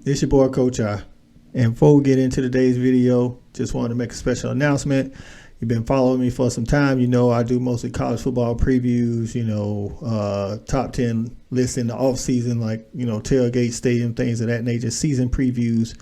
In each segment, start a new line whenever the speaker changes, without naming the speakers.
It's your boy Coach I. And before we get into today's video, just wanted to make a special announcement. You've been following me for some time. You know I do mostly college football previews, top 10 lists in the off season, like, tailgate, stadium, things of that nature, season previews,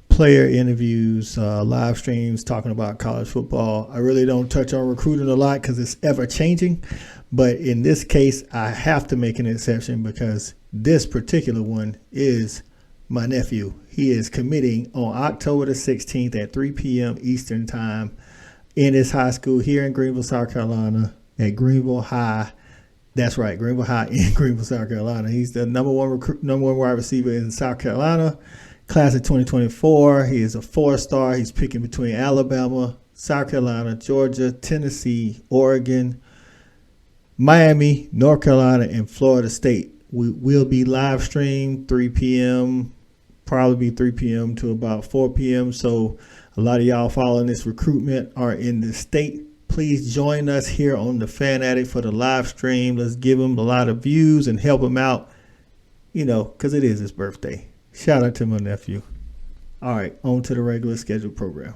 player interviews, live streams talking about college football. I really don't touch on recruiting a lot because it's ever changing. But in this case, I have to make an exception because this particular one is my nephew. He is committing on October the 16th at 3 p.m. Eastern time in his high school here in Greenville, South Carolina, at Greenville High. That's right, Greenville High in Greenville, South Carolina. He's the number one wide receiver in South Carolina, class of 2024. He is a 4-star. He's picking between Alabama, South Carolina, Georgia, Tennessee, Oregon, Miami, North Carolina, and Florida State. We will be live streamed 3 p.m., probably be 3 p.m. to about 4 p.m. So a lot of y'all following this recruitment are in the state. Please join us here on the Fan Addict for the live stream. Let's give him a lot of views and help him out, because it is his birthday. Shout out to my nephew. All right, on to the regular scheduled program.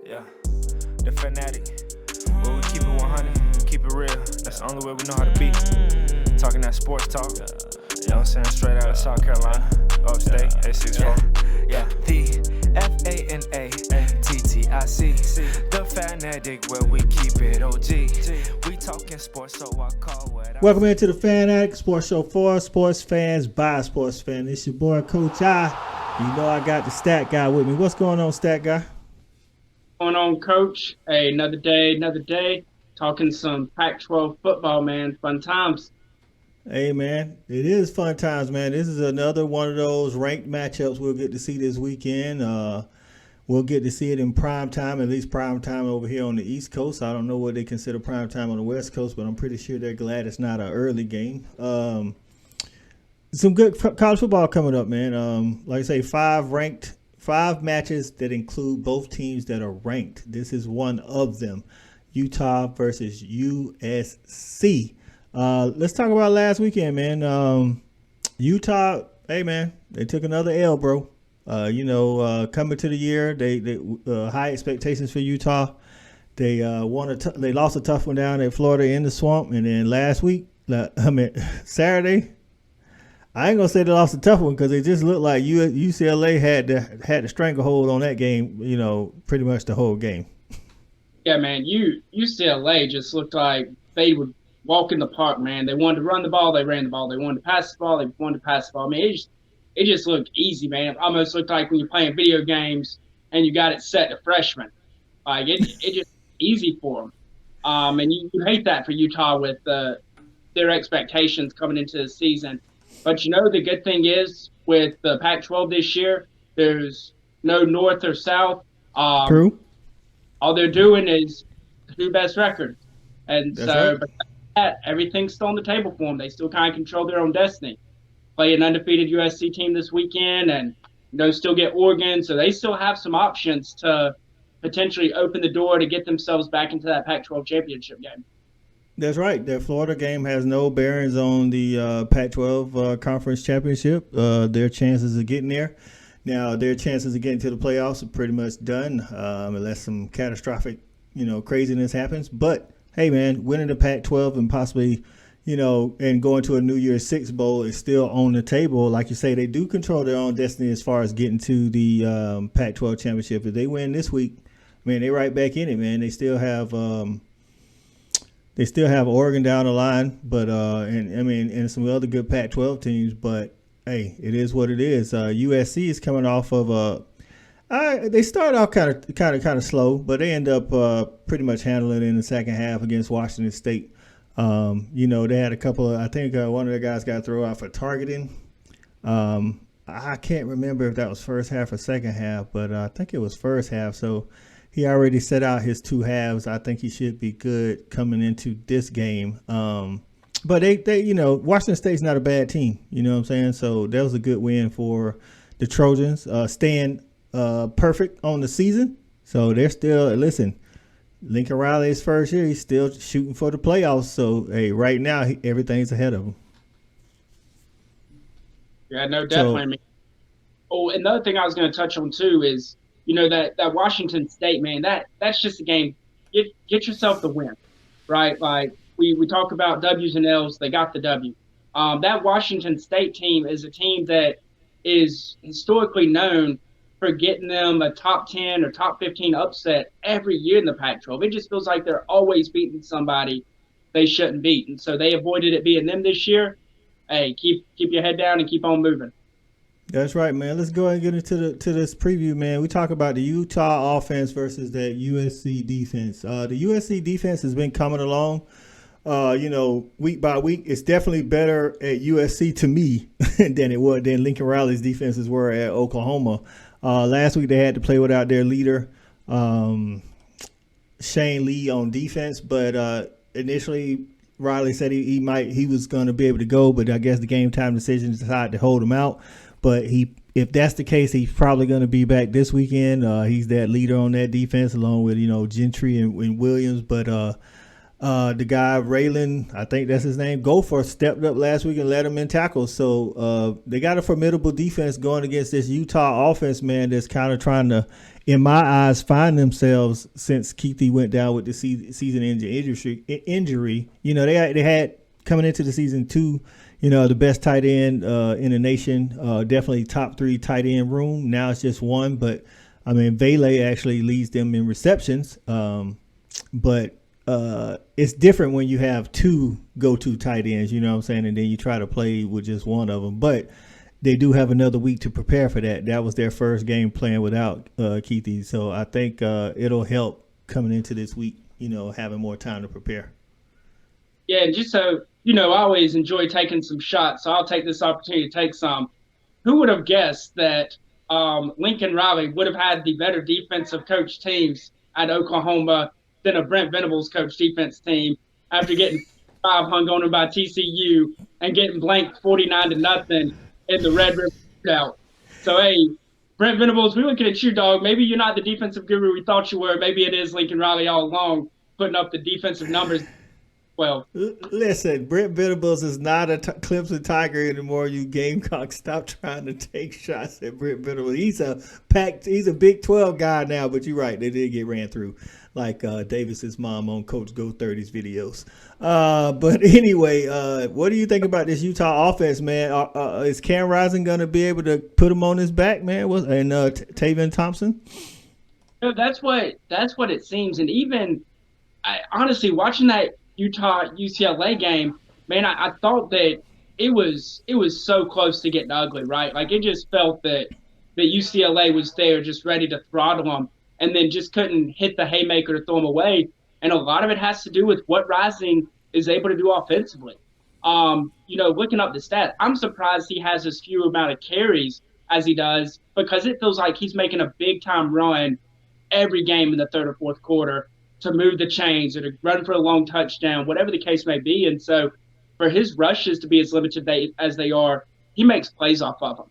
Yeah. The Fanatic, where we keep it 100, keep it real. That's the only way we know how to be. Talking that sports talk, you know what I'm saying? Straight out of South Carolina, upstate, A64. Yeah, the FANATTIC, the Fanatic, where we keep it OG. We talking sports, so I call what I
Welcome into the Fan Addict Sports Show for sports fans by sports fans. It's your boy Coach I. You know I got the stat guy with me. What's going on, stat guy?
Going on, Coach? Hey, another day. Talking some Pac-12 football, man. Fun times.
Hey, man, it is fun times, man. This is another one of those ranked matchups we'll get to see this weekend. We'll get to see it in prime time, at least prime time over here on the East Coast. I don't know what they consider prime time on the West Coast, but I'm pretty sure they're glad it's not an early game. Some good college football coming up, man. Like I say, five matches that include both teams that are ranked. This is one of them. Utah versus USC. Let's talk about last weekend, man. Utah, hey, man, they took another L, bro. Coming to the year, they high expectations for Utah. They lost a tough one down at Florida in the swamp, and then last week, Saturday, I ain't gonna say they lost a tough one because it just looked like UCLA had the stranglehold on that game. Pretty much the whole game.
Yeah, man. UCLA just looked like they would walk in the park, man. They wanted to run the ball, they ran the ball. They wanted to pass the ball, they wanted to pass the ball. I mean, it just looked easy, man. It almost looked like when you're playing video games and you got it set to freshmen. Like it just easy for them. And you hate that for Utah with their expectations coming into the season. But the good thing is with the Pac-12 this year, there's no north or south.
True.
All they're doing is do best record. And
That's
so
right.
but that, everything's still on the table for them. They still kind of control their own destiny. Play an undefeated USC team this weekend and still get Oregon. So they still have some options to potentially open the door to get themselves back into that Pac-12 championship game.
That's right. That Florida game has no bearings on the Pac-12 conference championship. Their chances of getting there. Now, their chances of getting to the playoffs are pretty much done unless some catastrophic, craziness happens. But, hey, man, winning the Pac-12 and possibly, and going to a New Year's Six Bowl is still on the table. Like you say, they do control their own destiny as far as getting to the Pac-12 championship. If they win this week, man, they're right back in it, man. They still have Oregon down the line, but and some other good Pac-12 teams. But hey, it is what it is. USC is coming off of they started off kind of slow, but they end up pretty much handling it in the second half against Washington State. They had a couple of, I think one of the guys got thrown out for targeting. I can't remember if that was first half or second half, but I think it was first half. So he already set out his two halves. I think he should be good coming into this game. But they Washington State's not a bad team. You know what I'm saying? So that was a good win for the Trojans, staying perfect on the season. So they're still, listen, Lincoln Riley's first year, he's still shooting for the playoffs. So, hey, right now, everything's ahead of him.
Yeah, no, definitely.
So
I mean, oh, another thing I was going to touch on too is, that Washington State, man, that's just a game. Get yourself the win, right? Like we talk about W's and L's, they got the W. That Washington State team is a team that is historically known for getting them a top 10 or top 15 upset every year in the Pac-12. It just feels like they're always beating somebody they shouldn't beat, and so they avoided it being them this year. Hey, keep your head down and keep on moving.
that's right, man. Let's go ahead and get into this preview, man. We talk about the Utah offense versus that USC defense. The USC defense has been coming along, week by week. It's definitely better at USC to me than Lincoln Riley's defenses were at Oklahoma. Last week they had to play without their leader, Shane Lee, on defense, but initially Riley said he was going to be able to go, but I guess the game time decision decided to hold him out. But if that's the case, he's probably going to be back this weekend. He's that leader on that defense, along with Gentry and Williams. But the guy Raylan, I think that's his name, Gopher, stepped up last week and led him in tackles. So they got a formidable defense going against this Utah offense, man, that's kind of trying to, in my eyes, find themselves since Keithy went down with the season-ending injury. They had coming into the season two, the best tight end in the nation, definitely top 3 tight end room. Now it's just one, but I mean, Vele actually leads them in receptions. But it's different when you have 2 go-to tight ends, and then you try to play with just one of them. But they do have another week to prepare for that. That was their first game playing without Keithy. So I think it'll help coming into this week, having more time to prepare.
Yeah, and just so I always enjoy taking some shots, so I'll take this opportunity to take some. Who would have guessed that Lincoln Riley would have had the better defensive coach teams at Oklahoma than a Brent Venables coach defense team after getting 5 hung on him by TCU and getting blanked 49-0 in the Red River Shootout. So, hey, Brent Venables, we're looking at you, dog. Maybe you're not the defensive guru we thought you were. Maybe it is Lincoln Riley all along putting up the defensive numbers. Well,
listen, Brent Venables is not a Clemson Tiger anymore. You Gamecocks, stop trying to take shots at Brent Venables. He's a Big 12 guy now, but you're right, they did get ran through like Davis's mom on Coach Go 30's videos. But anyway, what do you think about this Utah offense, man? Is Cam Rising going to be able to put him on his back, man? And Taven Thompson?
That's what it seems. And even, honestly, watching that Utah UCLA game, man, I thought that it was so close to getting ugly, right? Like, it just felt that UCLA was there just ready to throttle them and then just couldn't hit the haymaker to throw them away. And a lot of it has to do with what Rising is able to do offensively. Looking up the stat, I'm surprised he has as few amount of carries as he does, because it feels like he's making a big-time run every game in the third or fourth quarter to move the chains or to run for a long touchdown, whatever the case may be. And so for his rushes to be as limited as they are, he makes plays off of them.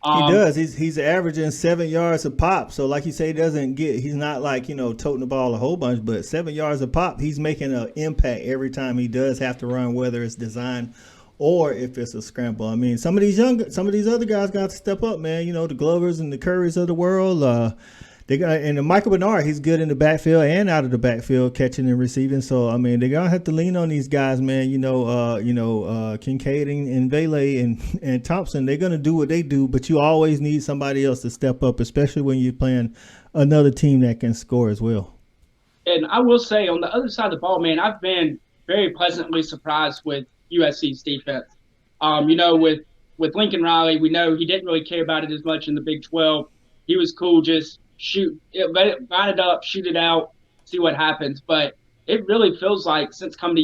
He does. He's averaging 7 yards a pop. So like you say, he's not like, toting the ball a whole bunch, but 7 yards a pop, he's making an impact every time he does have to run, whether it's design or if it's a scramble. I mean, some of these other guys got to step up, man. The Glovers and the Currys of the world. And Michael Bernard, he's good in the backfield and out of the backfield, catching and receiving. So I mean, they're gonna have to lean on these guys, man. Kincaid and Vele and Thompson. They're gonna do what they do, but you always need somebody else to step up, especially when you're playing another team that can score as well.
And I will say, on the other side of the ball, man, I've been very pleasantly surprised with USC's defense. With Lincoln Riley, we know he didn't really care about it as much in the Big 12. He was cool, just line it up, shoot it out, see what happens. But it really feels like since coming to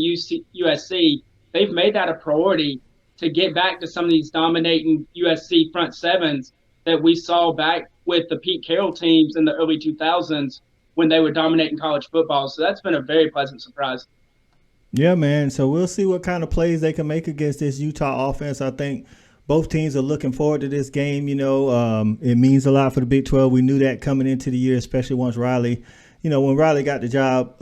USC, they've made that a priority to get back to some of these dominating USC front sevens that we saw back with the Pete Carroll teams in the early 2000s when they were dominating college football. So that's been a very pleasant surprise.
Yeah, man. So we'll see what kind of plays they can make against this Utah offense. I think both teams are looking forward to this game. It means a lot for the Big 12. We knew that coming into the year, especially once Riley when Riley got the job,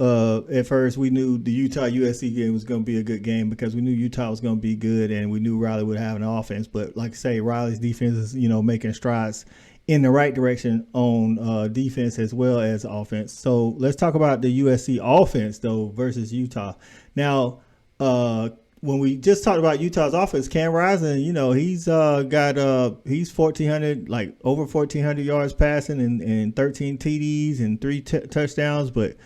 at first we knew the Utah USC game was going to be a good game because we knew Utah was going to be good and we knew Riley would have an offense. But like I say, Riley's defense is, making strides in the right direction on defense as well as offense. So let's talk about the USC offense, though, versus Utah. Now, when we just talked about Utah's offense, Cam Rising, he's he's 1,400, like over 1,400 yards passing and 13 TDs and 3 touchdowns. But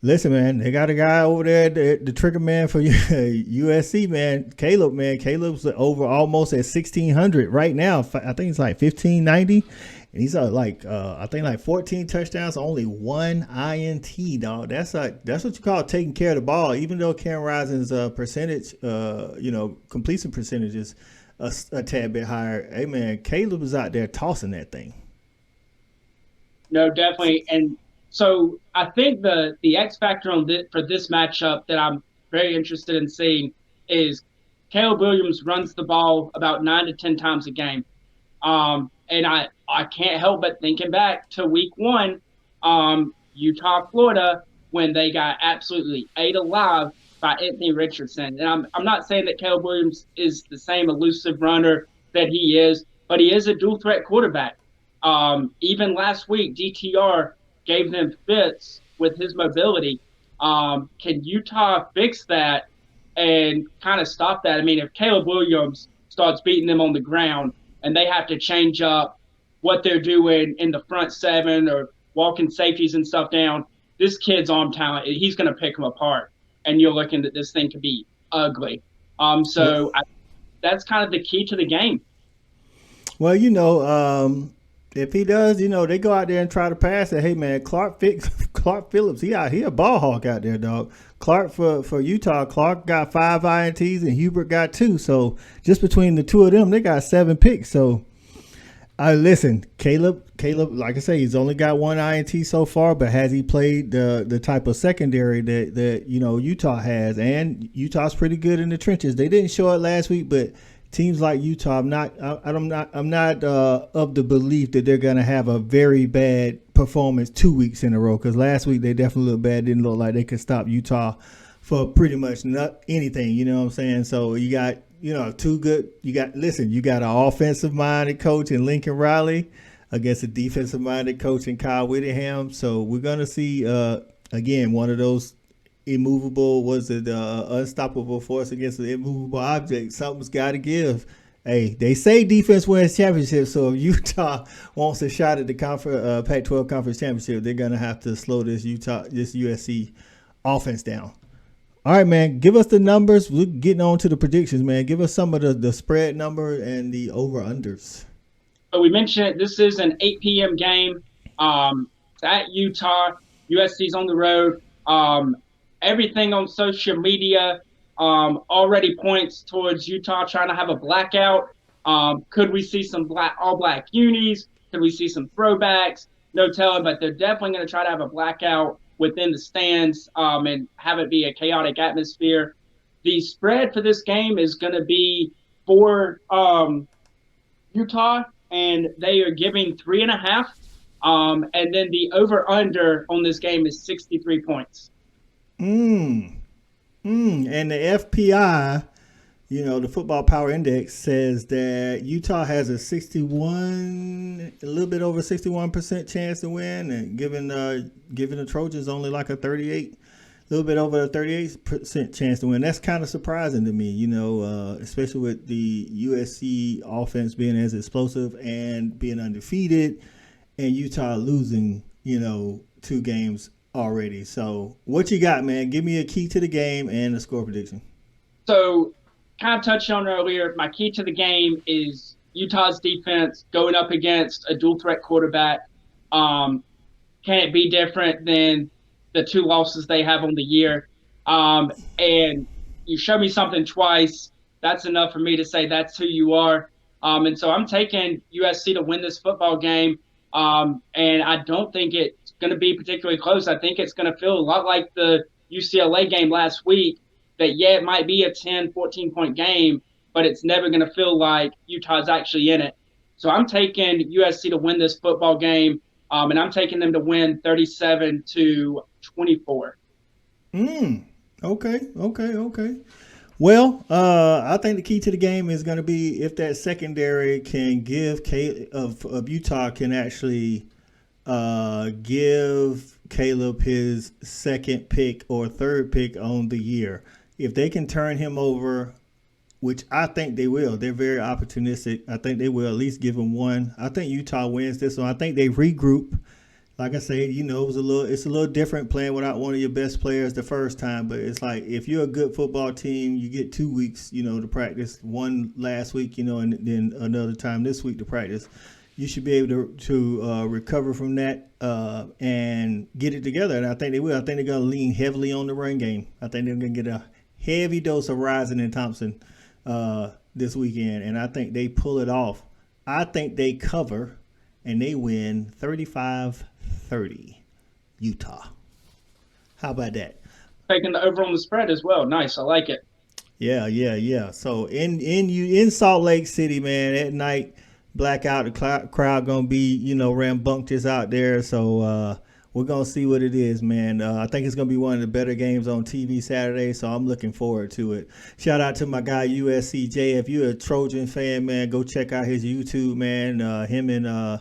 listen, man, they got a guy over there, the trigger man for USC, man, Caleb, man. Caleb's over almost at 1,600 right now. I think it's like 1,590. And he's I think like 14 touchdowns, only 1 INT, dog. That's what you call taking care of the ball. Even though Cam Rising's percentage, completion percentage is a tad bit higher. Hey, man, Caleb is out there tossing that thing.
No, definitely. And so I think the X factor for this matchup that I'm very interested in seeing is Caleb Williams runs the ball about 9 to 10 times a game. And I can't help but thinking back to week 1, Utah, Florida, when they got absolutely ate alive by Anthony Richardson. And I'm not saying that Caleb Williams is the same elusive runner that he is, but he is a dual threat quarterback. Even last week, DTR gave them fits with his mobility. Can Utah fix that and kind of stop that? I mean, if Caleb Williams starts beating them on the ground and they have to change up what they're doing in the front 7 or walking safeties and stuff down, this kid's arm talent, he's going to pick them apart. And you're looking at this thing to be ugly. That's kind of the key to the game.
Well, if he does, they go out there and try to pass it. Hey, man, Clark Phillips, he a ball hawk out there, dog. Clark for Utah, Clark got 5 INTs and Hubert got 2. So just between the two of them, they got 7 picks. So listen, Caleb, like I say, he's only got 1 INT so far, but has he played the type of secondary that Utah has? And Utah's pretty good in the trenches. They didn't show it last week, but teams like Utah, I'm not of the belief that they're going to have a very bad performance 2 weeks in a row, because last week they definitely looked bad. Didn't look like they could stop Utah for pretty much anything. You know what I'm saying? So you got you got an offensive minded coach in Lincoln Riley against a defensive minded coach in Kyle Whittingham. So we're gonna see again one of those unstoppable force against an immovable object. Something's got to give. Hey, they say defense wins championships, so if Utah wants a shot at the Pac-12 conference championship, they're gonna have to slow this USC offense down. All right, man, give us the numbers. We're getting on to the predictions, man. Give us some of the spread number and the over-unders.
So we mentioned this is an 8 p.m. game. It's at Utah. USC's on the road. Everything on social media already points towards Utah trying to have a blackout. Could we see some all-black unis? Could we see some throwbacks? No telling, but they're definitely going to try to have a blackout within the stands and have it be a chaotic atmosphere. The spread for this game is going to be for Utah, and they are giving 3.5. And then the over-under on this game is 63 points.
And the FPI, the Football Power Index, says that Utah has a little bit over 61% chance to win, and giving the Trojans only like a little bit over a 38% chance to win. That's kind of surprising to me, especially with the USC offense being as explosive and being undefeated, and Utah losing, 2 games already. So what you got, man? Give me a key to the game and a score prediction.
So kind of touched on earlier, my key to the game is Utah's defense going up against a dual threat quarterback. Can it be different than the 2 losses they have on the year? And you show me something twice, that's enough for me to say that's who you are. And so I'm taking USC to win this football game. And I don't think it's going to be particularly close. I think it's going to feel a lot like the UCLA game last week, that, it might be a 10, 14-point game, but it's never going to feel like Utah's actually in it. So I'm taking USC to win this football game. And I'm taking them to win 37-24.
Okay. Well, I think the key to the game is going to be if that secondary can give of Utah can actually give Caleb his second pick or third pick on the year. If they can turn him over, which I think they will, they're very opportunistic. I think they will at least give him one. I think Utah wins this one. I think they regroup. Like I said, it's a little different playing without one of your best players the first time. But it's like if you're a good football team, you get 2 weeks, to practice. One last week, and then another time this week to practice. You should be able to recover from that and get it together. And I think they will. I think they're going to lean heavily on the run game. I think they're going to get a heavy dose of Rising and Thompson this weekend. And I think they pull it off. I think they cover and they win 35-30 Utah. How about that?
Taking the over on the spread as well. Nice. I like it.
Yeah. So in Salt Lake City, man, at night, blackout, the crowd gonna be, rambunctious out there. So we're gonna see what it is, man. I think it's gonna be one of the better games on TV Saturday, so I'm looking forward to it. Shout out to my guy USCJ. If you're a Trojan fan, man, go check out his YouTube, man. Him and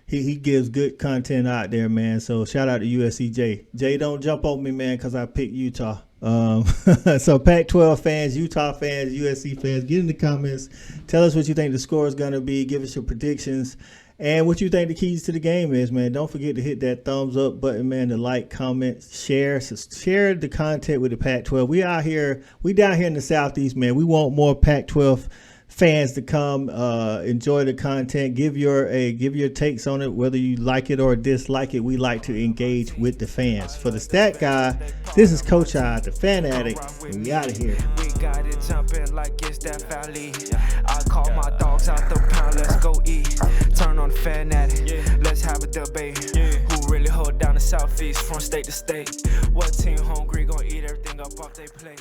he gives good content out there, man. So shout out to USCJ. Jay, don't jump on me, man, because I picked Utah. So Pac-12 fans, Utah fans, USC fans, get in the comments. Tell us what you think the score is going to be. Give us your predictions and what you think the keys to the game is, man. Don't forget to hit that thumbs up button, man, to like, comment, share the content with the Pac-12. We down here in the Southeast, man. We want more Pac-12 fans to come enjoy the content. Give your takes on it, whether you like it or dislike it. We like to engage with the fans. For the Stat Guy, this is Coach I, the Fan Addict, and we out of here.
We got it jumping like it's that valley. I call my dogs out the pound, let's go eat. Turn on the Fan Addict, let's have a debate. Who really hold down the Southeast from state to state? What team hungry gonna eat everything up off they plate?